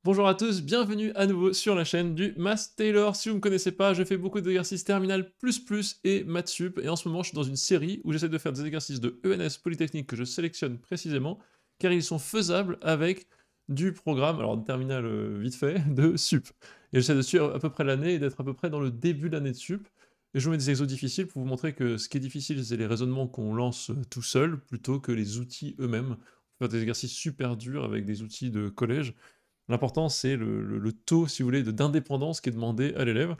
Bonjour à tous, bienvenue à nouveau sur la chaîne du Math Taylor. Si vous ne me connaissez pas, je fais beaucoup d'exercices terminal et maths sup, et en ce moment je suis dans une série où j'essaie de faire des exercices de ENS Polytechnique que je sélectionne précisément, car ils sont faisables avec du programme, alors de terminal vite fait, de sup. Et j'essaie de suivre à peu près l'année et d'être à peu près dans le début de l'année de sup. Et je vous mets des exos difficiles pour vous montrer que ce qui est difficile, c'est les raisonnements qu'on lance tout seul, plutôt que les outils eux-mêmes. On peut faire des exercices super durs avec des outils de collège. L'important, c'est le taux, si vous voulez, d'indépendance qui est demandé à l'élève.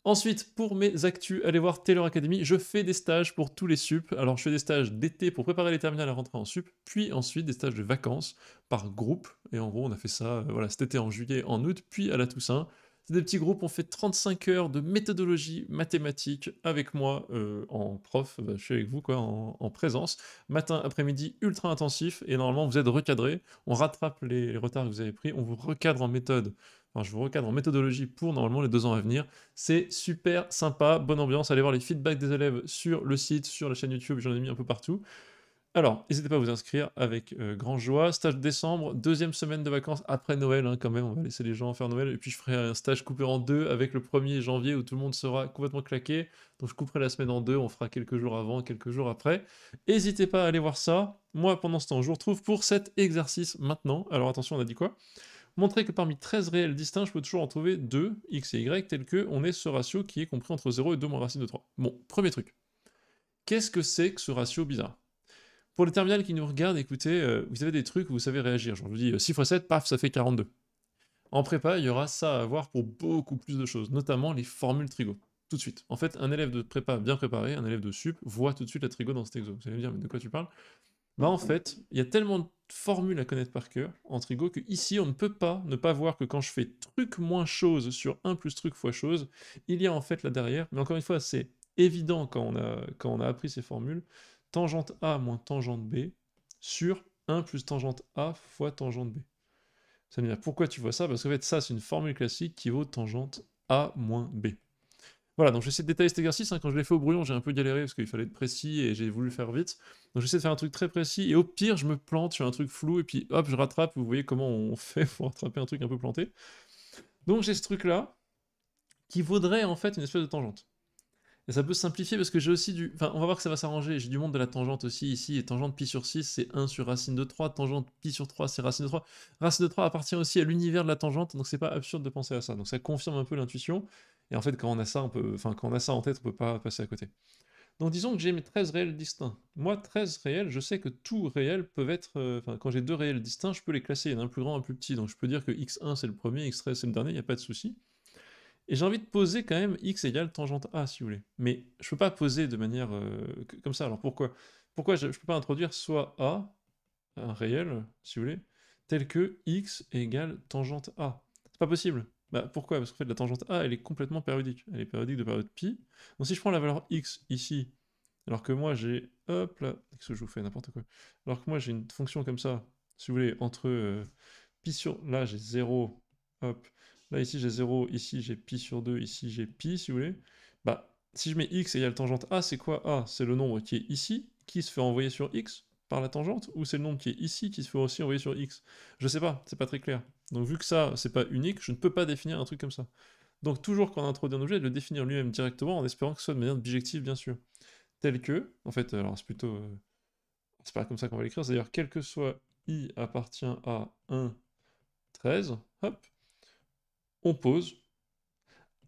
Ensuite, pour mes actus, allez voir Taylor Academy, je fais des stages pour tous les sup. Alors, je fais des stages d'été pour préparer les terminales à rentrer en sup, puis ensuite des stages de vacances par groupe. Et en gros, on a fait ça voilà, cet été en juillet, en août, puis à la Toussaint. C'est des petits groupes, on fait 35 heures de méthodologie mathématique avec moi en prof, je suis avec vous quoi, en présence. Matin, après-midi, ultra intensif, et normalement vous êtes recadré. On rattrape les retards que vous avez pris, on vous recadre en méthode. Enfin, je vous recadre en méthodologie pour normalement les 2 ans à venir. C'est super sympa, bonne ambiance. Allez voir les feedbacks des élèves sur le site, sur la chaîne YouTube, j'en ai mis un peu partout. Alors, n'hésitez pas à vous inscrire avec grande joie. Stage de décembre, deuxième semaine de vacances après Noël, hein, quand même, on va laisser les gens faire Noël. Et puis je ferai un stage coupé en deux avec le 1er janvier où tout le monde sera complètement claqué. Donc je couperai la semaine en deux, on fera quelques jours avant, quelques jours après. N'hésitez pas à aller voir ça. Moi, pendant ce temps, je vous retrouve pour cet exercice maintenant. Alors attention, on a dit quoi? Montrer que parmi 13 réels distincts, je peux toujours en trouver 2, x et y, tel que on ait ce ratio qui est compris entre 0 et 2 moins racine de 3. Bon, premier truc. Qu'est-ce que c'est que ce ratio bizarre? Pour les terminales qui nous regardent, écoutez, vous avez des trucs où vous savez réagir. Genre, je vous dis 6 x 7, paf, ça fait 42. En prépa, il y aura ça à voir pour beaucoup plus de choses, notamment les formules trigo. Tout de suite. En fait, un élève de prépa bien préparé, un élève de sup, voit tout de suite la trigo dans cet exo. Vous allez me dire, mais de quoi tu parles? Bah en fait, il y a tellement de formules à connaître par cœur en trigo que ici on ne peut pas ne pas voir que quand je fais truc moins chose sur un plus truc fois chose, il y a en fait là derrière, mais encore une fois c'est évident quand on a appris ces formules, tangente A moins tangente B sur 1 plus tangente A fois tangente B. Ça veut dire pourquoi tu vois ça? Parce qu'en fait ça c'est une formule classique qui vaut tangente A moins B. Voilà, donc j'essaie de détailler cet exercice, hein. Quand je l'ai fait au brouillon, j'ai un peu galéré parce qu'il fallait être précis et j'ai voulu le faire vite. Donc j'essaie de faire un truc très précis et au pire, je me plante sur un truc flou et puis hop, je rattrape. Vous voyez comment on fait pour rattraper un truc un peu planté. Donc j'ai ce truc-là qui vaudrait en fait une espèce de tangente. Et ça peut se simplifier parce que j'ai aussi du... Enfin, on va voir que ça va s'arranger. J'ai du monde de la tangente aussi ici. Et tangente pi sur 6, c'est 1 sur racine de 3. Tangente pi sur 3, c'est racine de 3. Racine de 3 appartient aussi à l'univers de la tangente, donc c'est pas absurde de penser à ça. Donc ça confirme un peu l'intuition. Et en fait, quand on a ça, enfin, quand on a ça en tête, on peut pas passer à côté. Donc disons que j'ai mes 13 réels distincts. Moi, 13 réels, je sais que tous réels peuvent être... Enfin, quand j'ai deux réels distincts, je peux les classer. Il y en a un plus grand, un plus petit. Donc je peux dire que x1 c'est le premier, x13 c'est le dernier, il n'y a pas de souci. Et j'ai envie de poser quand même x égale tangente A, si vous voulez. Mais je peux pas poser de manière comme ça. Alors pourquoi? Pourquoi je peux pas introduire soit A, un réel, si vous voulez, tel que x égale tangente A? C'est pas possible. Bah pourquoi? Parce qu'en fait la tangente A elle est complètement périodique. Elle est périodique de période pi. Donc si je prends la valeur x ici, alors que moi j'ai... Hop là, qu'est-ce que je vous fais? N'importe quoi. Alors que moi j'ai une fonction comme ça, si vous voulez, entre pi sur... Là j'ai 0, hop. Là ici j'ai 0, ici j'ai pi sur 2, ici j'ai pi, si vous voulez. Bah, si je mets x égale tangente A, c'est quoi A? C'est le nombre qui est ici, qui se fait envoyer sur x par la tangente, ou c'est le nombre qui est ici, qui se fait aussi envoyer sur x? Je sais pas, c'est pas très clair. Donc vu que ça, c'est pas unique, je ne peux pas définir un truc comme ça. Donc toujours quand on introduit un objet, de le définir lui-même directement en espérant que ce soit de manière bijective, bien sûr. Tel que, en fait, alors c'est plutôt... c'est pas comme ça qu'on va l'écrire, c'est-à-dire quel que soit i appartient à 1, 13, hop, on pose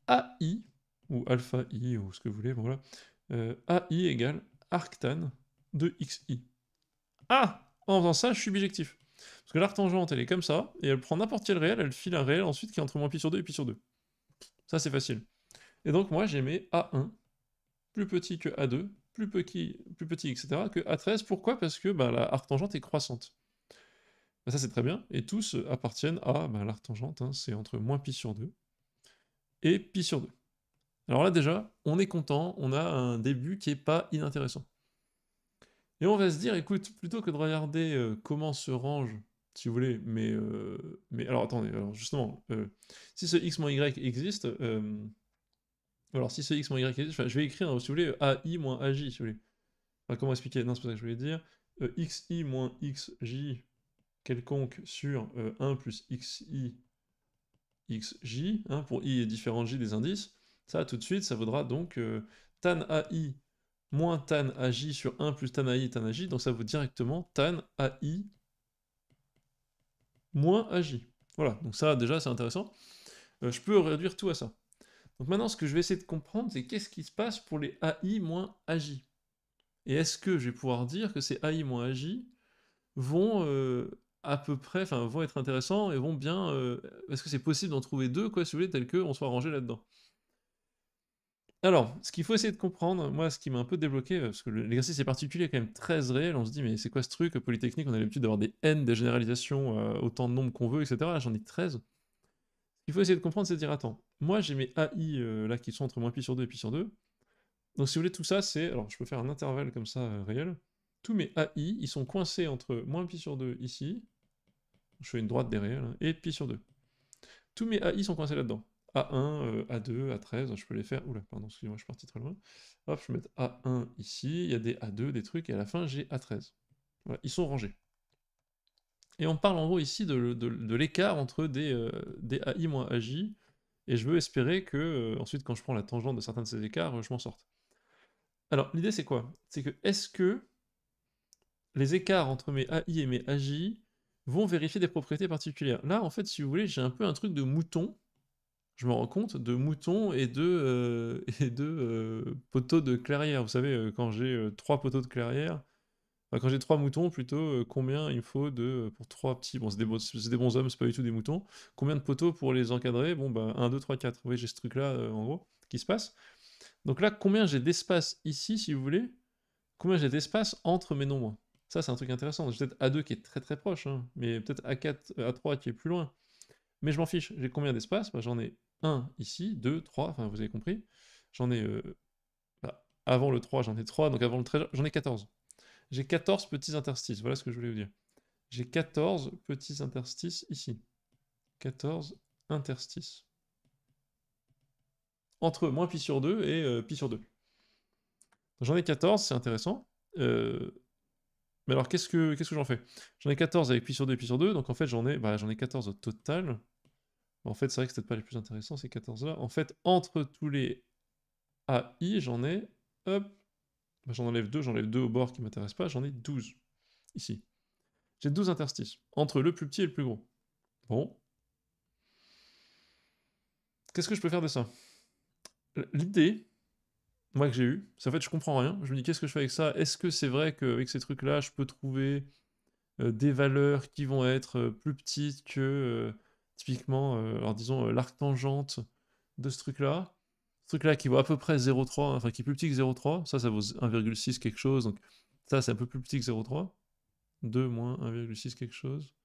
AI, ou alpha i, ou ce que vous voulez, bon, voilà, AI égale arctan de xi. Ah! En faisant ça, je suis bijectif. Parce que l'arctangente, elle est comme ça, et elle prend n'importe quel réel, elle file un réel ensuite qui est entre moins pi sur 2 et pi sur 2. Ça, c'est facile. Et donc, moi, j'ai mes A1, plus petit que A2, plus petit, etc., que A13. Pourquoi? Parce que bah, la arctangente est croissante. Bah, ça, c'est très bien. Et tous appartiennent à bah, l'arctangente, hein, c'est entre moins pi sur 2 et pi sur 2. Alors là, déjà, on est content, on a un début qui est pas inintéressant. Et on va se dire, écoute, plutôt que de regarder comment se range, si vous voulez, mais alors attendez, alors justement, si ce x moins y existe, alors si ce x moins y existe, enfin, je vais écrire, si vous voulez, ai moins aj, si vous voulez. Enfin, comment expliquer? Non, c'est pas ça que je voulais dire. Xi moins xj quelconque sur 1 plus xi xj, hein, pour i et différentes j des indices, ça tout de suite, ça vaudra donc tan ai moins tan aj sur 1 plus tan ai tan aj, donc ça vaut directement tan ai moins aj. Voilà, donc ça déjà c'est intéressant. Je peux réduire tout à ça. Donc maintenant, ce que je vais essayer de comprendre, c'est qu'est-ce qui se passe pour les AI moins AJ. Et est-ce que je vais pouvoir dire que ces AI moins AJ vont à peu près, enfin vont être intéressants et vont bien... est-ce que c'est possible d'en trouver deux, quoi, si vous voulez, tels qu'on soit rangé là-dedans. Alors, ce qu'il faut essayer de comprendre, moi, ce qui m'a un peu débloqué, parce que l'exercice est particulier, quand même très réel, on se dit, mais c'est quoi ce truc, Polytechnique, on a l'habitude d'avoir des n, des généralisations, autant de nombres qu'on veut, etc. Là, j'en ai 13. Ce qu'il faut essayer de comprendre, c'est de dire, attends, moi j'ai mes AI là qui sont entre moins pi sur 2 et pi sur 2. Donc si vous voulez, tout ça, c'est... Alors, je peux faire un intervalle comme ça, réel. Tous mes AI, ils sont coincés entre moins pi sur 2 ici, je fais une droite des réels, hein, et pi sur 2. Tous mes AI sont coincés là-dedans. A1, A2, A13, je peux les faire... Oula, pardon, excusez-moi, je suis parti très loin. Hop, je vais mettre A1 ici, il y a des A2, des trucs, et à la fin, j'ai A13. Voilà, ils sont rangés. Et on parle en gros ici de l'écart entre des AI moins AJ, et je veux espérer que, ensuite, quand je prends la tangente de certains de ces écarts, je m'en sorte. Alors, l'idée c'est quoi? C'est que, est-ce que les écarts entre mes AI et mes AJ vont vérifier des propriétés particulières? Là, en fait, si vous voulez, j'ai un peu un truc de mouton, je me rends compte, de mouton et de poteaux de clairière. Vous savez, quand j'ai 3 poteaux de clairière, enfin, quand j'ai 3 moutons, plutôt, combien il me faut pour 3 petits... Bon, c'est des bons hommes, c'est pas du tout des moutons. Combien de poteaux pour les encadrer? Bon, bah, 1, 2, 3, 4. Vous voyez, j'ai ce truc-là, en gros, qui se passe. Donc là, combien j'ai d'espace ici, si vous voulez? Combien j'ai d'espace entre mes nombres? Ça, c'est un truc intéressant. J'ai peut-être A2 qui est très très proche, hein, mais peut-être A4, A3 qui est plus loin. Mais je m'en fiche. J'ai combien d'espace? Bah, j'en ai 1 ici, 2, 3, enfin vous avez compris. J'en ai... bah, avant le 3, j'en ai 3, donc avant le 13, j'en ai 14. J'ai 14 petits interstices, voilà ce que je voulais vous dire. J'ai 14 petits interstices ici. 14 interstices. Entre moins pi sur 2 et pi sur 2. J'en ai 14, c'est intéressant. Mais alors, qu'est-ce que j'en fais? J'en ai 14 avec pi sur 2 et pi sur 2, donc en fait, j'en ai 14 au total. En fait, c'est vrai que c'est peut-être pas les plus intéressants, ces 14-là. En fait, entre tous les AI, j'en ai... Hop, bah, j'enlève 2 au bord qui m'intéressent pas, j'en ai 12, ici. J'ai 12 interstices, entre le plus petit et le plus gros. Bon. Qu'est-ce que je peux faire de ça? L'idée, moi, que j'ai eue, c'est en fait, je comprends rien. Je me dis, qu'est-ce que je fais avec ça? Est-ce que c'est vrai qu'avec ces trucs-là, je peux trouver des valeurs qui vont être plus petites que, typiquement, alors disons, l'arctangente de ce truc-là. Ce truc-là qui vaut à peu près 0,3, enfin qui est plus petit que 0,3, ça vaut 1,6 quelque chose, donc ça c'est un peu plus petit que 0,3. 2 moins 1,6 quelque chose.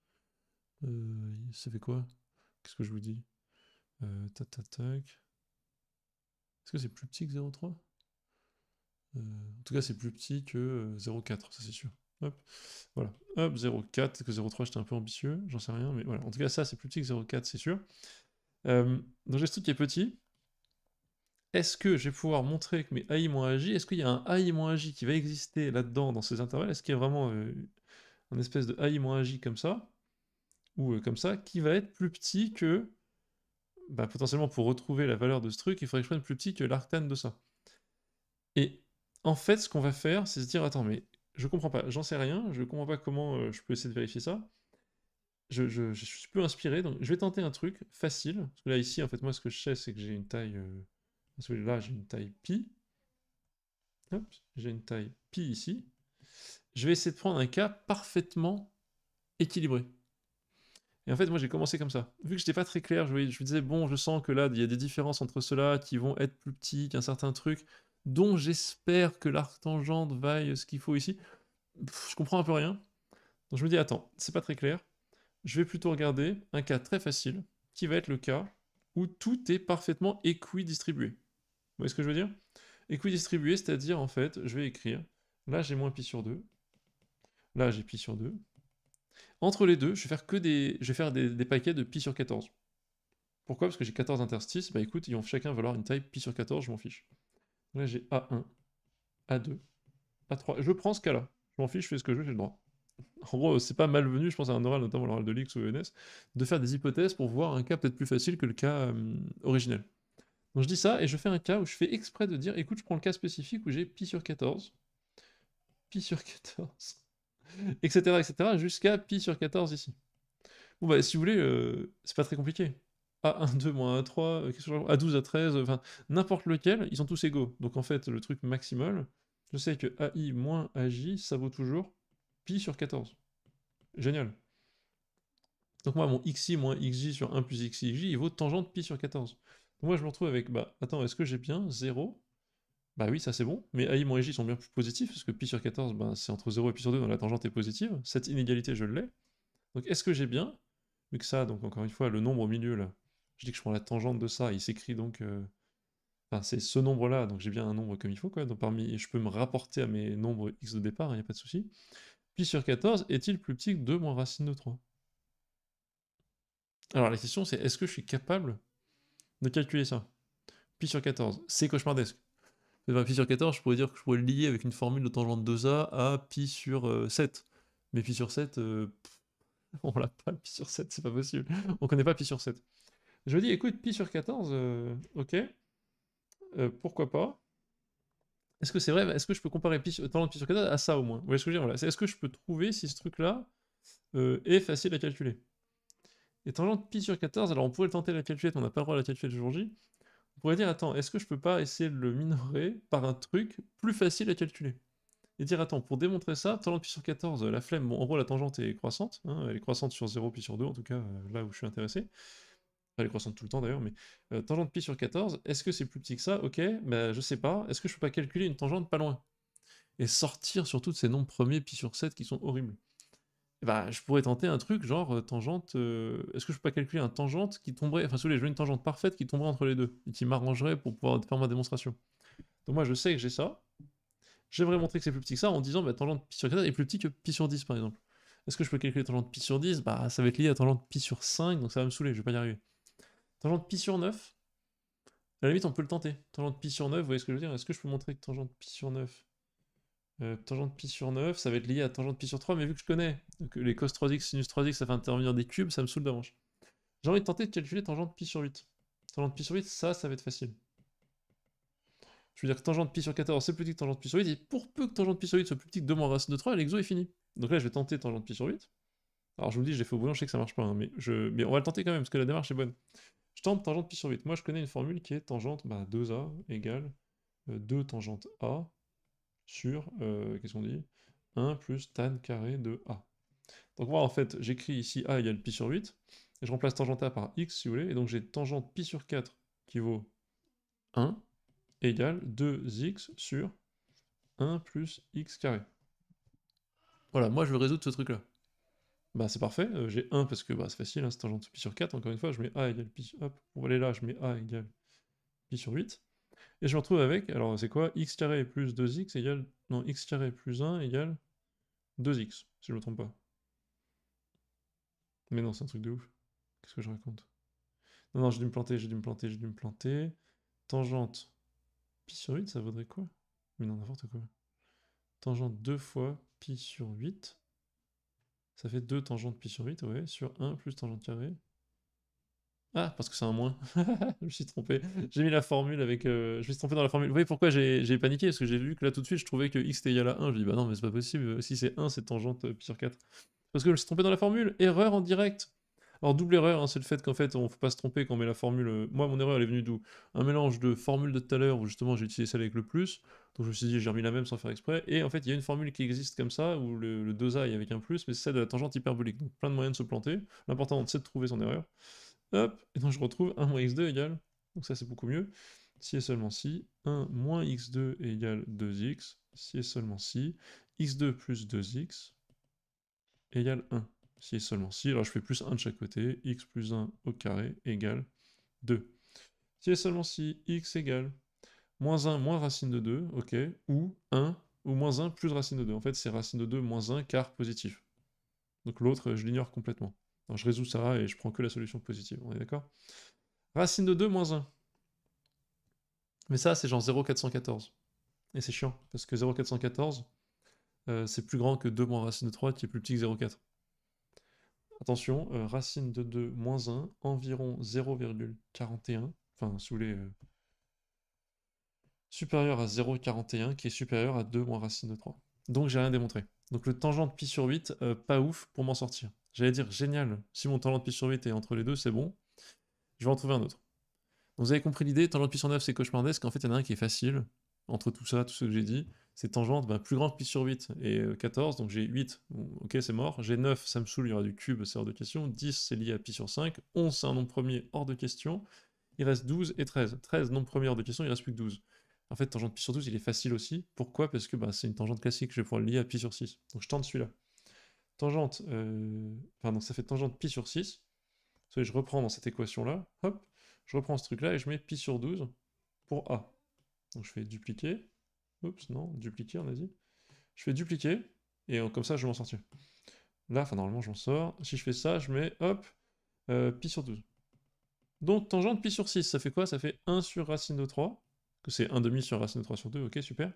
Ça fait quoi? Qu'est-ce que je vous dis? Tac, tac, tac. Est-ce que c'est plus petit que 0,3? En tout cas, c'est plus petit que 0,4, ça c'est sûr. Hop, voilà. Hop, 0,4, peut-être que 0,3 j'étais un peu ambitieux, j'en sais rien, mais voilà. En tout cas, ça c'est plus petit que 0,4, c'est sûr. Donc j'ai ce truc qui est petit. Est-ce que je vais pouvoir montrer que mes AI-AJ, est-ce qu'il y a un AI-AJ qui va exister là-dedans, dans ces intervalles? Est-ce qu'il y a vraiment un espèce de AI-AJ comme ça, ou comme ça, qui va être plus petit que... Bah, potentiellement, pour retrouver la valeur de ce truc, il faudrait que je prenne plus petit que l'arctane de ça. Et en fait, ce qu'on va faire, c'est se dire, attends, mais je comprends pas, j'en sais rien, je comprends pas comment je peux essayer de vérifier ça. Je suis peu inspiré, donc je vais tenter un truc facile. Parce que là, ici, en fait, moi, ce que je sais, c'est que j'ai une taille... là, j'ai une taille pi. Hop, j'ai une taille pi ici. Je vais essayer de prendre un cas parfaitement équilibré. Et en fait, moi, j'ai commencé comme ça. Vu que j'étais pas très clair, je me disais, bon, je sens que là, il y a des différences entre ceux-là qui vont être plus petits qu'un certain truc, dont j'espère que l'arctangente vaille ce qu'il faut ici. Je comprends un peu rien. Donc je me dis, attends, c'est pas très clair. Je vais plutôt regarder un cas très facile, qui va être le cas où tout est parfaitement équidistribué. Vous voyez ce que je veux dire? Équidistribué, c'est-à-dire, en fait, je vais écrire, là j'ai moins pi sur 2, là j'ai pi sur 2. Entre les deux, je vais faire des paquets de pi sur 14. Pourquoi? Parce que j'ai 14 interstices, bah écoute, ils vont chacun valoir une taille pi sur 14, je m'en fiche. Là j'ai A1, A2, A3, je prends ce cas-là, je m'en fiche, je fais ce que je veux, j'ai le droit. En gros, c'est pas malvenu, je pense à un oral, notamment l'oral de l'X ou ENS, de faire des hypothèses pour voir un cas peut-être plus facile que le cas originel. Donc je dis ça, et je fais un cas où je fais exprès de dire, écoute, je prends le cas spécifique où j'ai pi sur 14, pi sur 14, etc., jusqu'à pi sur 14 ici. Bon bah si vous voulez, c'est pas très compliqué. A1, 2, moins A3, A12, A13, enfin, n'importe lequel, ils sont tous égaux. Donc en fait, le truc maximal, je sais que AI moins AJ, ça vaut toujours pi sur 14. Génial. Donc moi, mon xi moins xj sur 1 plus xi xj, il vaut tangente pi sur 14. Donc moi, je me retrouve avec, bah, attends, est-ce que j'ai bien 0? Bah oui, ça c'est bon, mais AI moins ij sont bien plus positifs, parce que pi sur 14, bah, c'est entre 0 et pi sur 2, donc la tangente est positive. Cette inégalité, je l'ai. Donc est-ce que j'ai bien, vu que ça, donc encore une fois, le nombre au milieu, là, je dis que je prends la tangente de ça, il s'écrit donc... Enfin, c'est ce nombre-là, donc j'ai bien un nombre comme il faut, quoi. Donc parmi, je peux me rapporter à mes nombres x de départ, il n'y a pas de souci. Pi sur 14 est-il plus petit que 2 moins racine de 3? Alors la question c'est, est-ce que je suis capable de calculer ça? Pi sur 14, c'est cauchemardesque. Pi sur 14, je pourrais dire que je pourrais le lier avec une formule de tangente 2a à pi sur 7. Mais pi sur 7, on l'a pas, pi sur 7, c'est pas possible. On connaît pas pi sur 7. Je me dis, écoute, pi sur 14, ok, pourquoi pas? Est-ce que c'est vrai? Est-ce que je peux comparer tangente pi sur 14 à ça au moins? Vous voyez ce que je veux dire? Voilà. Est-ce que je peux trouver si ce truc-là est facile à calculer? Et tangente pi sur 14, alors on pourrait le tenter de la calculer, mais on n'a pas le droit de la calculer le jour J. On pourrait dire, attends, est-ce que je peux pas essayer de le minorer par un truc plus facile à calculer? Et dire, attends, pour démontrer ça, tangente pi sur 14, la flemme, bon, en gros, la tangente est croissante, hein, elle est croissante sur 0 puis sur 2, en tout cas, là où je suis intéressé. Elle est croissante tout le temps d'ailleurs, mais tangente pi sur 14, est-ce que c'est plus petit que ça? Ok, bah je sais pas, est-ce que je peux pas calculer une tangente pas loin? Et sortir surtout de ces nombres premiers pi sur 7 qui sont horribles. Et bah, je pourrais tenter un truc genre tangente. Est-ce que je peux pas calculer un tangente qui tomberait. Enfin, si vous voulez, je veux une tangente parfaite qui tomberait entre les deux et qui m'arrangerait pour pouvoir faire ma démonstration. Donc, moi, je sais que j'ai ça. J'aimerais montrer que c'est plus petit que ça en disant bah, tangente pi sur 4 est plus petit que pi sur 10 par exemple. Est-ce que je peux calculer tangente pi sur 10? Bah, ça va être lié à tangente pi sur 5, donc ça va me saouler, je vais pas y arriver. Tangente pi sur 9, à la limite, on peut le tenter. Tangente pi sur 9, vous voyez ce que je veux dire? Est-ce que je peux montrer que tangente pi sur 9 tangente pi sur 9, ça va être lié à tangente pi sur 3, mais vu que je connais que les cos 3x, sinus 3x, ça fait intervenir des cubes, ça me saoule d'avance. J'ai envie de tenter de calculer tangente pi sur 8. Tangente pi sur 8, ça va être facile. Je veux dire que tangente pi sur 14, c'est plus petit que tangente pi sur 8, et pour peu que tangente pi sur 8 soit plus petit que 2 moins racine de 3, l'exo est fini. Donc là, je vais tenter tangente pi sur 8. Alors je vous le dis, j'ai fait au bouillon, je sais que ça marche pas, hein, mais on va le tenter quand même, parce que la démarche est bonne. Je tente tangente pi sur 8. Moi, je connais une formule qui est tangente 2a égale 2 tangente a sur, qu'est-ce qu'on dit 1 plus tan carré de a. Donc moi, en fait, j'écris ici a égale pi sur 8, et je remplace tangente a par x, si vous voulez, et donc j'ai tangente pi sur 4 qui vaut 1 égale 2x sur 1 plus x carré. Voilà, moi je veux résoudre ce truc-là. Bah c'est parfait, j'ai 1 parce que bah, c'est facile, hein, c'est tangente pi sur 4, encore une fois, je mets a égale pi sur... Hop, on va aller là, je mets a égale pi sur 8, et je me retrouve avec, alors c'est quoi? X carré plus 2x égale... Non, x carré plus 1 égale 2x, si je me trompe pas. Mais non, c'est un truc de ouf. Qu'est-ce que je raconte? Non, non, j'ai dû me planter, j'ai dû me planter, j'ai dû me planter. Tangente pi sur 8, ça vaudrait quoi? Mais non, n'importe quoi. Tangente 2 fois pi sur 8, ça fait 2 tangentes pi sur 8, ouais, sur 1 plus tangente carrée. Ah, parce que c'est un moins. Je me suis trompé. J'ai mis la formule avec... je me suis trompé dans la formule. Vous voyez pourquoi j'ai paniqué? Parce que j'ai vu que là tout de suite je trouvais que x était égal à 1. Je dis bah non mais c'est pas possible. Si c'est 1, c'est tangente pi sur 4. Parce que je me suis trompé dans la formule. Erreur en direct. Alors double erreur, hein, c'est le fait qu'en fait on faut pas se tromper quand on met la formule. Moi mon erreur elle est venue d'où? Un mélange de formule de tout à l'heure où justement j'ai utilisé celle avec le plus. Donc je me suis dit j'ai remis la même sans faire exprès. Et en fait il y a une formule qui existe comme ça où le 2a est avec un plus, mais c'est celle de la tangente hyperbolique. Donc plein de moyens de se planter. L'important c'est de trouver son erreur. Hop, et donc je retrouve 1 moins x2 égale, donc ça c'est beaucoup mieux, si et seulement si, 1 moins x2 égale 2x, si et seulement si, x2 plus 2x égale 1, si et seulement si, alors je fais plus 1 de chaque côté, x plus 1 au carré égale 2. Si et seulement si, x égale moins 1 moins racine de 2, ok, ou 1 ou moins 1 plus racine de 2, en fait c'est racine de 2 moins 1 car positif. Donc l'autre je l'ignore complètement. Alors je résous ça et je prends que la solution positive, on est d'accord? Racine de 2 moins 1. Mais ça, c'est genre 0,414. Et c'est chiant, parce que 0,414, c'est plus grand que 2 moins racine de 3 qui est plus petit que 0,4. Attention, racine de 2 moins 1, environ 0,41, enfin sous les supérieur à 0,41 qui est supérieur à 2 moins racine de 3. Donc j'ai rien démontré. Donc le tangent de pi sur 8, pas ouf pour m'en sortir. J'allais dire génial, si mon tangent de pi sur 8 est entre les deux, c'est bon. Je vais en trouver un autre. Donc vous avez compris l'idée, tangente de pi sur 9 c'est cauchemardesque, en fait il y en a un qui est facile, entre tout ça, tout ce que j'ai dit, c'est tangente plus grand que pi sur 8 et 14, donc j'ai 8, bon, ok c'est mort, j'ai 9, ça me saoule, il y aura du cube, c'est hors de question, 10 c'est lié à pi sur 5, 11 c'est un nombre premier, hors de question, il reste 12 et 13, 13 nombre premier hors de question, il reste plus que 12. En fait tangente pi sur 12 il est facile aussi, pourquoi? Parce que c'est une tangente classique, je vais pouvoir le lier à pi sur 6, donc je tente celui-là. Tangente, donc ça fait tangente pi sur 6, je reprends dans cette équation-là, hop, je reprends ce truc-là et je mets pi sur 12 pour A. Donc je fais dupliquer. Oups, non, dupliquer, on a dit. Je fais dupliquer, et comme ça, je vais m'en sortir. Là, normalement, je m'en sors. Si je fais ça, je mets, hop, pi sur 12. Donc, tangente pi sur 6, ça fait quoi? Ça fait 1 sur racine de 3, que c'est 1 demi sur racine de 3 sur 2, ok, super,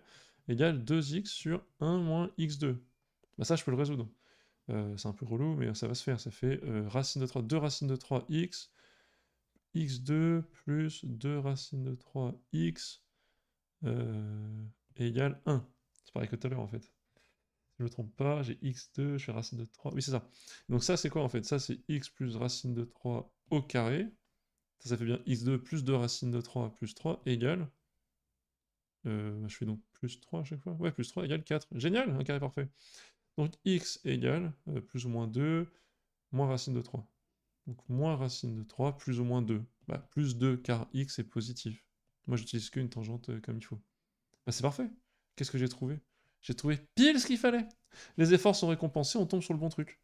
égale 2x sur 1 moins x2. Ça, je peux le résoudre. C'est un peu relou, mais ça va se faire. Ça fait racine de 3, 2 racines de 3x, x2 plus 2 racines de 3x égale 1. C'est pareil que tout à l'heure en fait. Si je ne me trompe pas, j'ai x2, je fais racine de 3. Oui, c'est ça. Donc ça, c'est quoi en fait? Ça, c'est x plus racine de 3 au carré. Ça fait bien x2 plus 2 racine de 3 plus 3 égale... je fais donc plus 3 à chaque fois. Ouais, plus 3 égale 4. Génial, un carré parfait. Donc x égale plus ou moins 2 moins racine de 3. Donc moins racine de 3 plus ou moins 2. Plus 2 car x est positif. Moi, j'utilise qu'une tangente comme il faut. C'est parfait. Qu'est-ce que j'ai trouvé? J'ai trouvé pile ce qu'il fallait. Les efforts sont récompensés, on tombe sur le bon truc.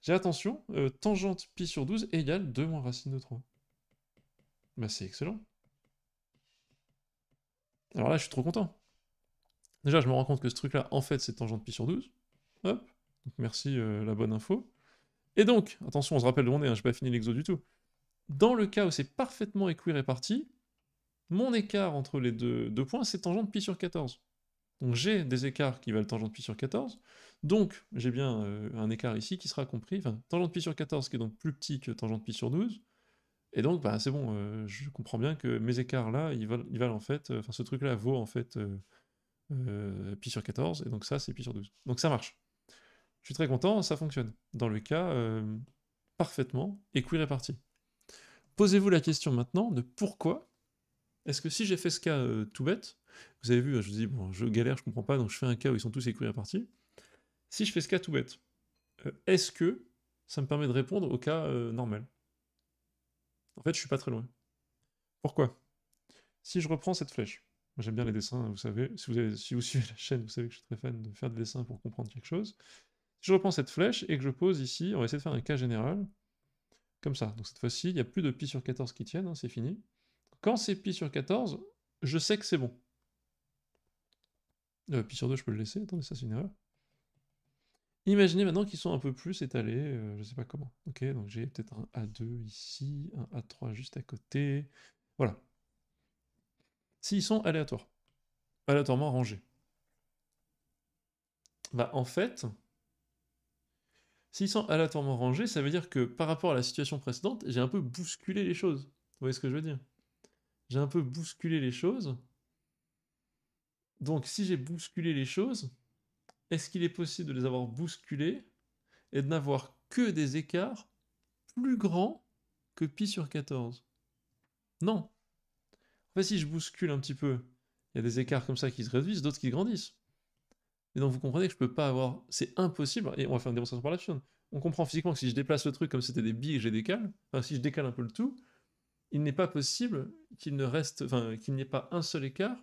J'ai attention, tangente pi sur 12 égale 2 moins racine de 3. C'est excellent. Alors là, je suis trop content. Déjà, je me rends compte que ce truc-là, en fait, c'est tangente pi sur 12. Hop. Donc merci la bonne info. Et donc, attention, on se rappelle de mon nez, j'ai pas fini l'exo du tout. Dans le cas où c'est parfaitement équiréparti, mon écart entre les deux points, c'est tangente pi sur 14. Donc j'ai des écarts qui valent tangente pi sur 14, donc j'ai bien un écart ici qui sera compris, enfin tangente pi sur 14 qui est donc plus petit que tangente pi sur 12, et donc c'est bon, je comprends bien que mes écarts là, ils valent en fait, ce truc là vaut en fait pi sur 14, et donc ça c'est pi sur 12. Donc ça marche. Je suis très content, ça fonctionne. Dans le cas, parfaitement équiréparti. Posez-vous la question maintenant de pourquoi est-ce que si j'ai fait ce cas tout bête, vous avez vu, je vous dis, bon, je galère, je comprends pas, donc je fais un cas où ils sont tous équirépartis. Si je fais ce cas tout bête, est-ce que ça me permet de répondre au cas normal? En fait, je suis pas très loin. Pourquoi? Si je reprends cette flèche, moi j'aime bien les dessins, vous savez, si vous suivez la chaîne, vous savez que je suis très fan de faire des dessins pour comprendre quelque chose. Si je reprends cette flèche et que je pose ici, on va essayer de faire un cas général, comme ça. Donc cette fois-ci, il n'y a plus de pi sur 14 qui tiennent, c'est fini. Quand c'est pi sur 14, je sais que c'est bon. Pi sur 2, je peux le laisser, attendez, ça c'est une erreur. Imaginez maintenant qu'ils sont un peu plus étalés, je sais pas comment. Ok, donc j'ai peut-être un A2 ici, un A3 juste à côté. Voilà. S'ils sont aléatoires, aléatoirement rangés. En fait, s'ils sont aléatoirement rangés, ça veut dire que par rapport à la situation précédente, j'ai un peu bousculé les choses. Vous voyez ce que je veux dire? J'ai un peu bousculé les choses. Donc si j'ai bousculé les choses, est-ce qu'il est possible de les avoir bousculées et de n'avoir que des écarts plus grands que pi sur 14? Non. En fait, si je bouscule un petit peu, il y a des écarts comme ça qui se réduisent, d'autres qui grandissent. Et donc vous comprenez que je peux pas avoir... C'est impossible, et on va faire une démonstration par là-dessus. On comprend physiquement que si je déplace le truc comme si c'était des billes et que je les décale, enfin si je décale un peu le tout, il n'est pas possible qu'il ne reste... Enfin, qu'il n'y ait pas un seul écart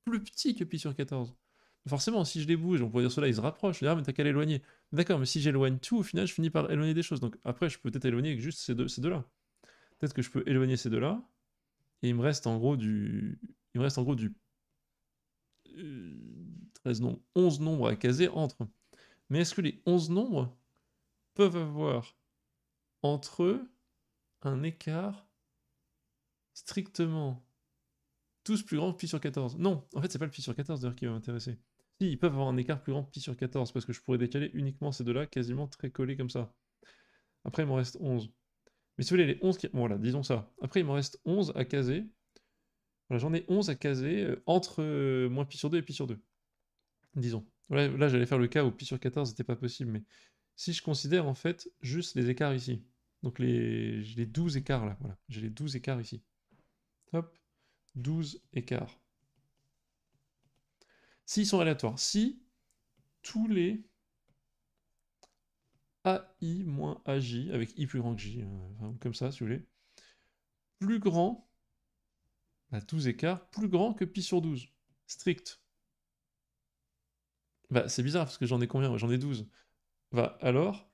plus petit que pi sur 14. Forcément, si je les bouge, on pourrait dire cela, ils se rapprochent, je dis, ah mais t'as qu'à l'éloigner. D'accord, mais si j'éloigne tout, au final, je finis par éloigner des choses. Donc après, je peux peut-être éloigner juste ces deux-là. Peut-être que je peux éloigner ces deux-là, et il me reste en gros du... 13 nombres, 11 nombres à caser entre. Mais est-ce que les 11 nombres peuvent avoir entre eux un écart strictement tous plus grand que pi sur 14? Non, en fait c'est pas le pi sur 14 d'ailleurs qui va m'intéresser. Si, ils peuvent avoir un écart plus grand que pi sur 14, parce que je pourrais décaler uniquement ces deux-là, quasiment très collés comme ça. Après, il m'en reste 11. Mais si vous voulez, les 11 qui... Bon, voilà, disons ça. Après, il m'en reste 11 à caser. Voilà, j'en ai 11 à caser entre moins pi sur 2 et pi sur 2. Disons. Là, j'allais faire le cas où pi sur 14 n'était pas possible, mais si je considère en fait juste les écarts ici. Donc j'ai les 12 écarts là, voilà. J'ai les 12 écarts ici. Hop, 12 écarts. S'ils sont aléatoires, si tous les AI moins AJ, avec I plus grand que J, enfin, comme ça si vous voulez, plus grand, 12 écarts, plus grand que pi sur 12, strict. Bah c'est bizarre parce que j'en ai combien? J'en ai 12. Bah alors,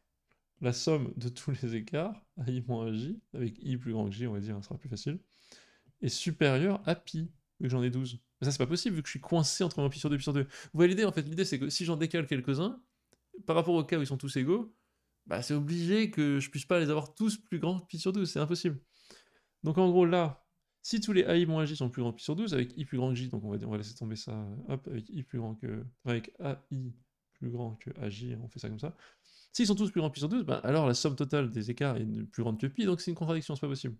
la somme de tous les écarts, AI moins AJ, avec I plus grand que J, on va dire, ça sera plus facile, est supérieure à pi, vu que j'en ai 12. Mais ça c'est pas possible vu que je suis coincé entre moins pi sur 2 et pi sur 2. Vous voyez l'idée en fait? L'idée c'est que si j'en décale quelques-uns, par rapport au cas où ils sont tous égaux, bah c'est obligé que je puisse pas les avoir tous plus grands que pi sur 12, c'est impossible. Donc en gros là, si tous les AI moins J sont plus grands que pi sur 12, avec I plus grand que J, donc on va laisser tomber ça, hop, avec I plus grand que... avec AI plus grand que AJ, on fait ça comme ça. S'ils sont tous plus grands que pi sur 12, bah alors la somme totale des écarts est plus grande que pi, donc c'est une contradiction, c'est pas possible.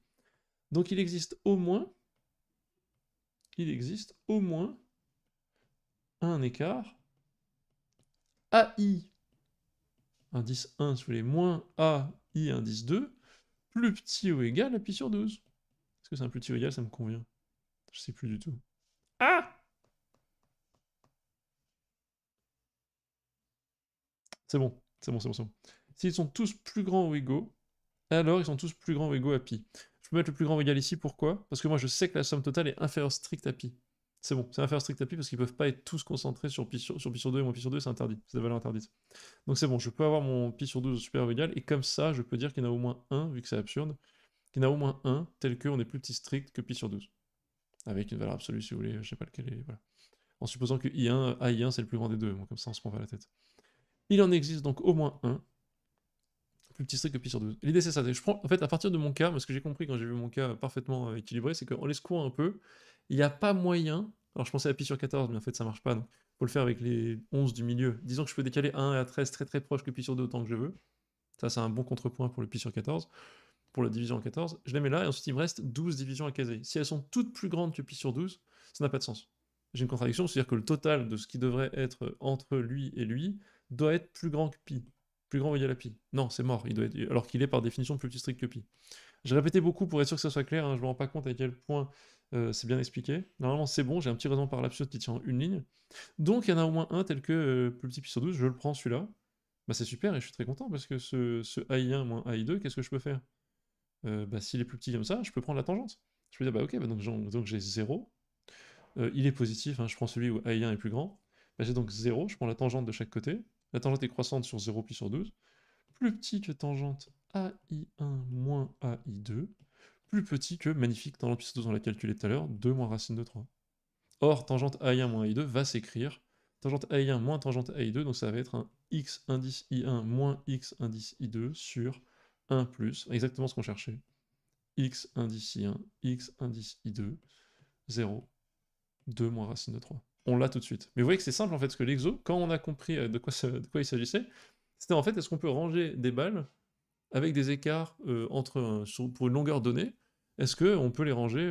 Donc il existe au moins un écart AI indice 1 sous les moins AI indice 2 plus petit ou égal à pi sur 12. Est-ce que c'est un plus petit ou égal? Ça me convient. Je sais plus du tout. Ah! C'est bon, c'est bon, c'est bon, c'est bon. S'ils sont tous plus grands ou égaux, alors ils sont tous plus grands ou égaux à pi. Je peux mettre le plus grand ou égal ici, pourquoi? Parce que moi je sais que la somme totale est inférieure stricte à pi. C'est bon, c'est inférieur strict à pi parce qu'ils peuvent pas être tous concentrés sur pi sur 2 et moins pi sur 2, c'est interdit, c'est des valeurs interdites. Donc c'est bon, je peux avoir mon pi sur 12 supérieur ou égal, et comme ça, je peux dire qu'il y en a au moins un, vu que c'est absurde, qu'il y en a au moins un, tel qu'on est plus petit strict que pi sur 12. Avec une valeur absolue, si vous voulez, je sais pas lequel est, voilà. En supposant que I1, AI1 c'est le plus grand des deux, bon, comme ça on se prend pas la tête. Il en existe donc au moins un, plus petit strict que pi sur 12. L'idée c'est ça, je prends, en fait, à partir de mon cas, ce que j'ai compris quand j'ai vu mon cas parfaitement équilibré, c'est qu'en les secouant un peu, il n'y a pas moyen, alors je pensais à pi sur 14, mais en fait ça marche pas, donc faut le faire avec les 11 du milieu. Disons que je peux décaler 1 et à 13 très très proche que pi sur 2 autant que je veux. Ça c'est un bon contrepoint pour le pi sur 14, pour la division en 14. Je les mets là, et ensuite il me reste 12 divisions à caser. Si elles sont toutes plus grandes que pi sur 12, ça n'a pas de sens. J'ai une contradiction, c'est-à-dire que le total de ce qui devrait être entre lui et lui doit être plus grand que pi. Plus grand ou égal à pi. Non, c'est mort, il doit être... alors qu'il est par définition plus petit strict que pi. J'ai répété beaucoup pour être sûr que ça soit clair, hein, je me rends pas compte à quel point c'est bien expliqué. Normalement c'est bon, j'ai un petit raisonnement par l'absurde qui tient en une ligne. Donc il y en a au moins un tel que plus petit pi sur 12, je le prends celui-là. Bah c'est super et je suis très content parce que ce AI1 moins AI2, qu'est-ce que je peux faire? Bah s'il est plus petit comme ça, je peux prendre la tangente. Je peux dire bah ok, bah, donc j'ai 0. Il est positif, hein, je prends celui où AI1 est plus grand. Bah, j'ai donc 0, je prends la tangente de chaque côté. La tangente est croissante sur 0 pi sur 12. Plus petit que tangente AI1 moins AI2. Plus petit que magnifique tangente pi sur 12, on l'a calculé tout à l'heure, 2 moins racine de 3. Or, tangente AI1 moins AI2 va s'écrire tangente AI1 moins tangente AI2, donc ça va être un x indice I1 moins x indice I2 sur 1 plus, exactement ce qu'on cherchait. X indice I1, x indice I2, 0, 2 moins racine de 3. On l'a tout de suite. Mais vous voyez que c'est simple en fait, parce que l'exo, quand on a compris de quoi il s'agissait, c'était en fait, est-ce qu'on peut ranger des balles avec des écarts pour une longueur donnée? Est-ce qu'on peut les ranger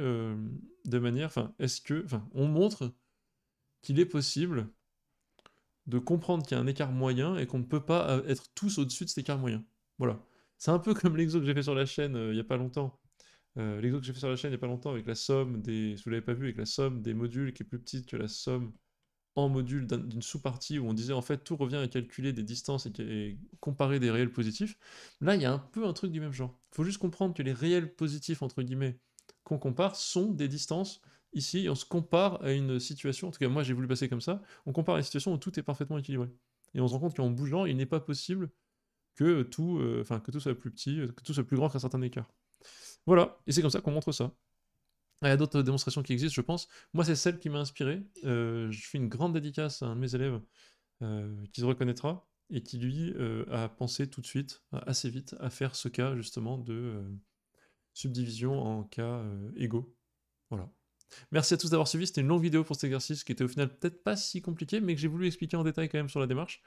de manière... Enfin, on montre qu'il est possible de comprendre qu'il y a un écart moyen et qu'on ne peut pas être tous au-dessus de cet écart moyen. Voilà. C'est un peu comme l'exo que j'ai fait sur la chaîne il n'y a pas longtemps. L'exo que j'ai fait sur la chaîne il n'y a pas longtemps avec la somme des... Si vous l'avez pas vu, avec la somme des modules qui est plus petite que la somme en module d'une sous-partie où on disait en fait tout revient à calculer des distances et comparer des réels positifs. Là, il y a un peu un truc du même genre. Il faut juste comprendre que les réels positifs, entre guillemets, qu'on compare sont des distances. Ici, et on se compare à une situation, en tout cas moi j'ai voulu passer comme ça, on compare à une situation où tout est parfaitement équilibré. Et on se rend compte qu'en bougeant, il n'est pas possible que que tout soit plus petit, que tout soit plus grand qu'un certain écart. Voilà, et c'est comme ça qu'on montre ça. Il y a d'autres démonstrations qui existent, je pense. Moi, c'est celle qui m'a inspiré. Je fais une grande dédicace à un de mes élèves qui se reconnaîtra et qui, lui, a pensé tout de suite, assez vite, à faire ce cas, justement, de subdivision en cas égaux. Voilà. Merci à tous d'avoir suivi, c'était une longue vidéo pour cet exercice qui était au final peut-être pas si compliqué, mais que j'ai voulu expliquer en détail quand même sur la démarche.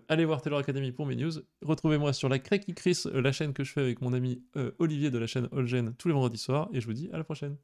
Allez voir Taylor Academy pour mes news. Retrouvez-moi sur la Cracky Chris, la chaîne que je fais avec mon ami Olivier de la chaîne Allgen tous les vendredis soirs, et je vous dis à la prochaine.